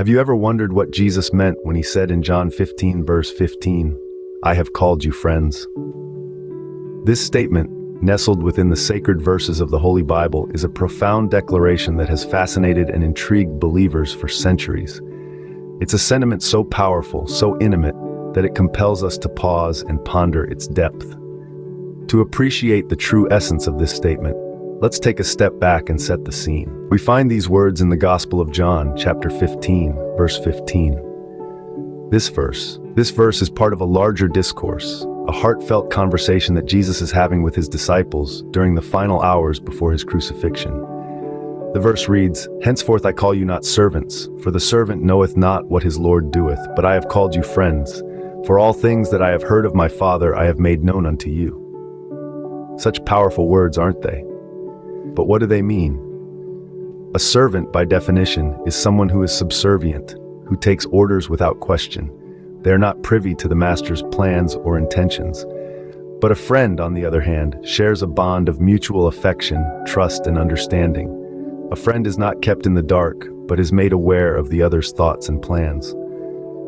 Have you ever wondered what Jesus meant when he said in John 15, verse 15, "I have called you friends"? This statement, nestled within the sacred verses of the Holy Bible, is a profound declaration that has fascinated and intrigued believers for centuries. It's a sentiment so powerful, so intimate, that it compels us to pause and ponder its depth. To appreciate the true essence of this statement, let's take a step back and set the scene. We find these words in the Gospel of John, chapter 15, verse 15. This verse is part of a larger discourse, a heartfelt conversation that Jesus is having with his disciples during the final hours before his crucifixion. The verse reads, "Henceforth I call you not servants, for the servant knoweth not what his Lord doeth, but I have called you friends, for all things that I have heard of my Father I have made known unto you." Such powerful words, aren't they? But what do they mean? A servant, by definition, is someone who is subservient, who takes orders without question. They are not privy to the master's plans or intentions. But a friend, on the other hand, shares a bond of mutual affection, trust, and understanding. A friend is not kept in the dark, but is made aware of the other's thoughts and plans.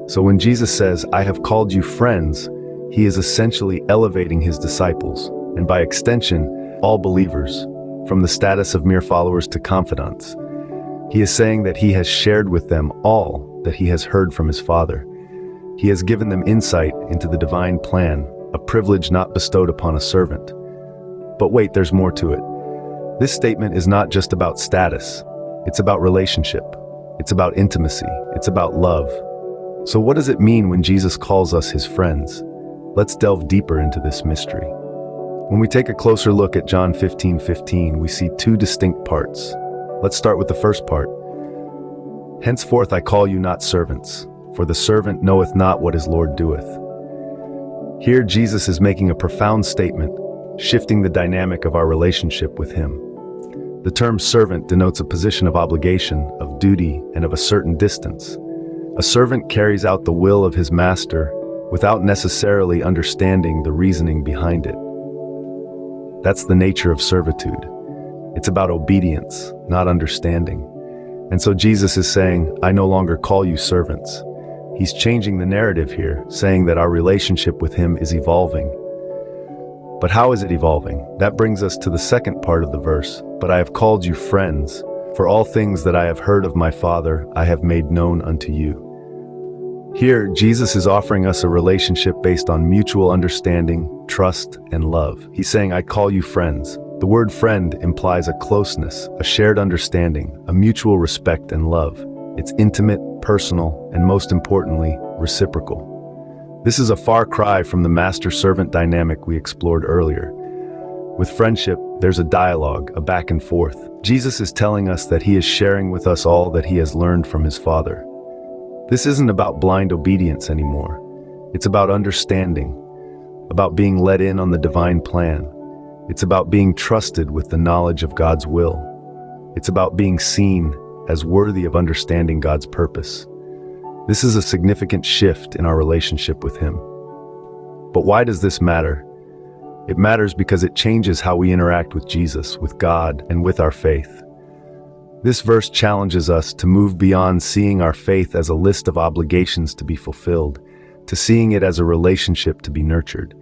So when Jesus says, "I have called you friends," he is essentially elevating his disciples, and by extension, all believers, from the status of mere followers to confidants. He is saying that he has shared with them all that he has heard from his Father. He has given them insight into the divine plan, a privilege not bestowed upon a servant. But wait, there's more to it. This statement is not just about status. It's about relationship. It's about intimacy. It's about love. So what does it mean when Jesus calls us his friends? Let's delve deeper into this mystery. When we take a closer look at John 15:15, we see two distinct parts. Let's start with the first part. "Henceforth I call you not servants, for the servant knoweth not what his Lord doeth." Here Jesus is making a profound statement, shifting the dynamic of our relationship with him. The term servant denotes a position of obligation, of duty, and of a certain distance. A servant carries out the will of his master without necessarily understanding the reasoning behind it. That's the nature of servitude. It's about obedience, not understanding. And so Jesus is saying, "I no longer call you servants." He's changing the narrative here, saying that our relationship with him is evolving. But how is it evolving? That brings us to the second part of the verse. "But I have called you friends, for all things that I have heard of my Father I have made known unto you." Here, Jesus is offering us a relationship based on mutual understanding, trust, and love. He's saying, "I call you friends." The word friend implies a closeness, a shared understanding, a mutual respect and love. It's intimate, personal, and most importantly, reciprocal. This is a far cry from the master-servant dynamic we explored earlier. With friendship, there's a dialogue, a back and forth. Jesus is telling us that he is sharing with us all that he has learned from his Father. This isn't about blind obedience anymore. It's about understanding, about being let in on the divine plan. It's about being trusted with the knowledge of God's will. It's about being seen as worthy of understanding God's purpose. This is a significant shift in our relationship with him. But why does this matter? It matters because it changes how we interact with Jesus, with God, and with our faith. This verse challenges us to move beyond seeing our faith as a list of obligations to be fulfilled, to seeing it as a relationship to be nurtured.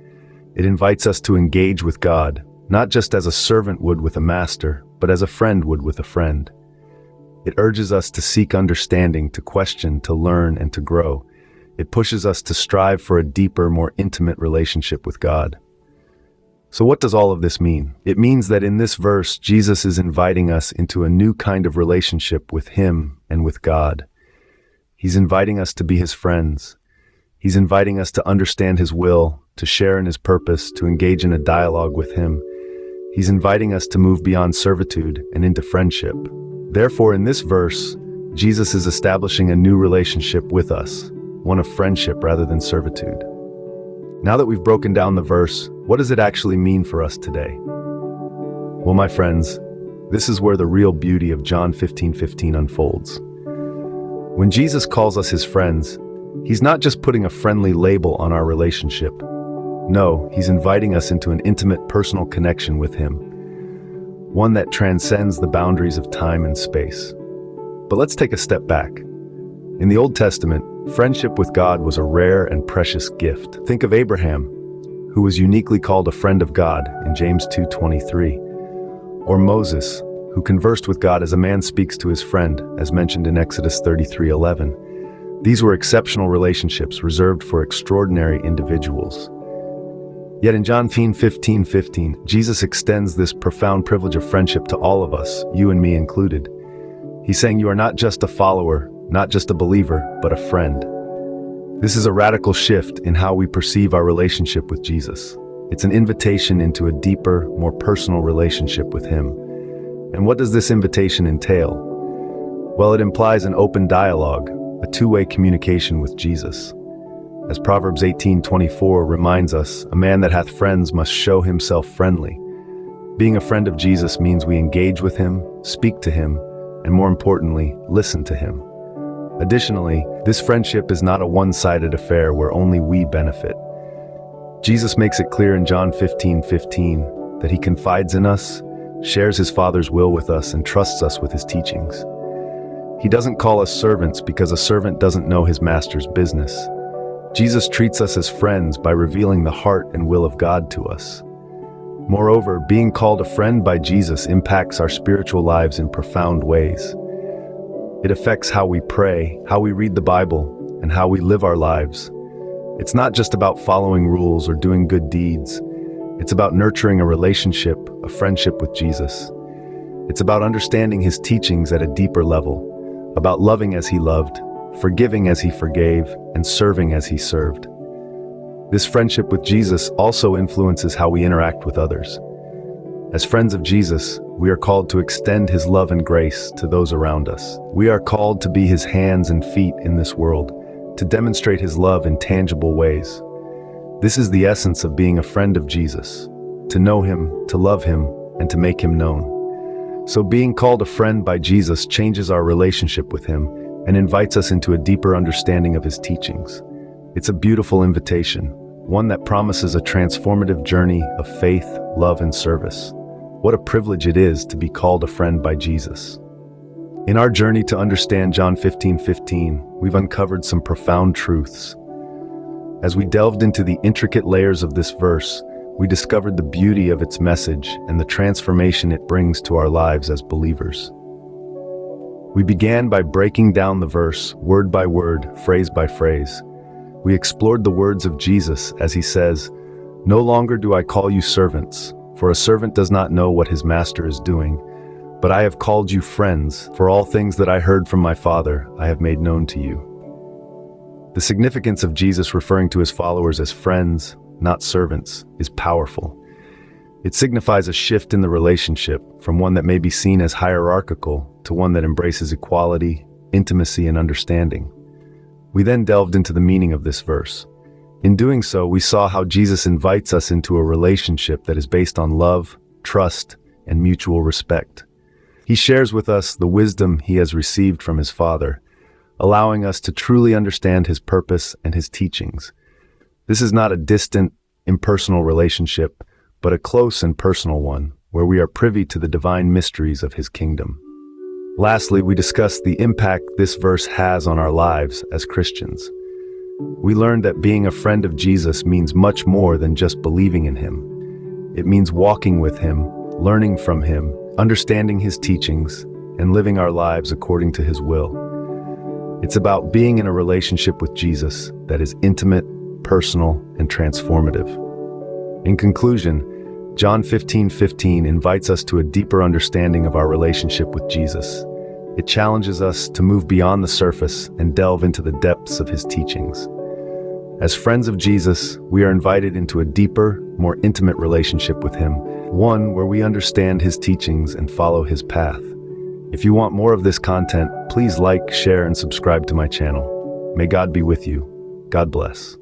It invites us to engage with God, not just as a servant would with a master, but as a friend would with a friend. It urges us to seek understanding, to question, to learn, and to grow. It pushes us to strive for a deeper, more intimate relationship with God. So what does all of this mean? It means that in this verse, Jesus is inviting us into a new kind of relationship with him and with God. He's inviting us to be his friends. He's inviting us to understand his will, to share in his purpose, to engage in a dialogue with him. He's inviting us to move beyond servitude and into friendship. Therefore, in this verse, Jesus is establishing a new relationship with us, one of friendship rather than servitude. Now that we've broken down the verse, what does it actually mean for us today? Well, my friends, this is where the real beauty of John 15:15 unfolds. When Jesus calls us his friends, he's not just putting a friendly label on our relationship. No, he's inviting us into an intimate personal connection with him, one that transcends the boundaries of time and space. But let's take a step back. In the Old Testament, friendship with God was a rare and precious gift. Think of Abraham, who was uniquely called a friend of God in James 2:23, or Moses, who conversed with God as a man speaks to his friend, as mentioned in Exodus 33:11. These were exceptional relationships reserved for extraordinary individuals. Yet in John 15:15, Jesus extends this profound privilege of friendship to all of us, you and me included. He's saying you are not just a follower, not just a believer, but a friend. This is a radical shift in how we perceive our relationship with Jesus. It's an invitation into a deeper, more personal relationship with Him. And what does this invitation entail? Well, it implies an open dialogue, a two-way communication with Jesus. As Proverbs 18:24 reminds us, a man that hath friends must show himself friendly. Being a friend of Jesus means we engage with Him, speak to Him, and more importantly, listen to Him. Additionally, this friendship is not a one-sided affair where only we benefit. Jesus makes it clear in John 15:15 that He confides in us, shares His Father's will with us, and trusts us with His teachings. He doesn't call us servants because a servant doesn't know his master's business. Jesus treats us as friends by revealing the heart and will of God to us. Moreover, being called a friend by Jesus impacts our spiritual lives in profound ways. It affects how we pray, how we read the Bible, and how we live our lives. It's not just about following rules or doing good deeds. It's about nurturing a relationship, a friendship with Jesus. It's about understanding His teachings at a deeper level, about loving as He loved, forgiving as He forgave, and serving as He served. This friendship with Jesus also influences how we interact with others. As friends of Jesus, we are called to extend His love and grace to those around us. We are called to be His hands and feet in this world, to demonstrate His love in tangible ways. This is the essence of being a friend of Jesus, to know Him, to love Him, and to make Him known. So being called a friend by Jesus changes our relationship with Him and invites us into a deeper understanding of His teachings. It's a beautiful invitation, one that promises a transformative journey of faith, love, and service. What a privilege it is to be called a friend by Jesus. In our journey to understand John 15:15, we've uncovered some profound truths. As we delved into the intricate layers of this verse, we discovered the beauty of its message and the transformation it brings to our lives as believers. We began by breaking down the verse, word by word, phrase by phrase. We explored the words of Jesus as He says, "No longer do I call you servants, for a servant does not know what his master is doing, but I have called you friends, for all things that I heard from my Father I have made known to you." The significance of Jesus referring to His followers as friends, not servants, is powerful. It signifies a shift in the relationship from one that may be seen as hierarchical to one that embraces equality, intimacy, and understanding. We then delved into the meaning of this verse. In doing so, we saw how Jesus invites us into a relationship that is based on love, trust, and mutual respect. He shares with us the wisdom He has received from His Father, allowing us to truly understand His purpose and His teachings. This is not a distant, impersonal relationship, but a close and personal one, where we are privy to the divine mysteries of His kingdom. Lastly, we discussed the impact this verse has on our lives as Christians. We learned that being a friend of Jesus means much more than just believing in Him. It means walking with Him, learning from Him, understanding His teachings, and living our lives according to His will. It's about being in a relationship with Jesus that is intimate, personal, and transformative. In conclusion, John 15:15 invites us to a deeper understanding of our relationship with Jesus. It challenges us to move beyond the surface and delve into the depths of His teachings. As friends of Jesus, we are invited into a deeper, more intimate relationship with Him, one where we understand His teachings and follow His path. If you want more of this content, please like, share, and subscribe to my channel. May God be with you. God bless.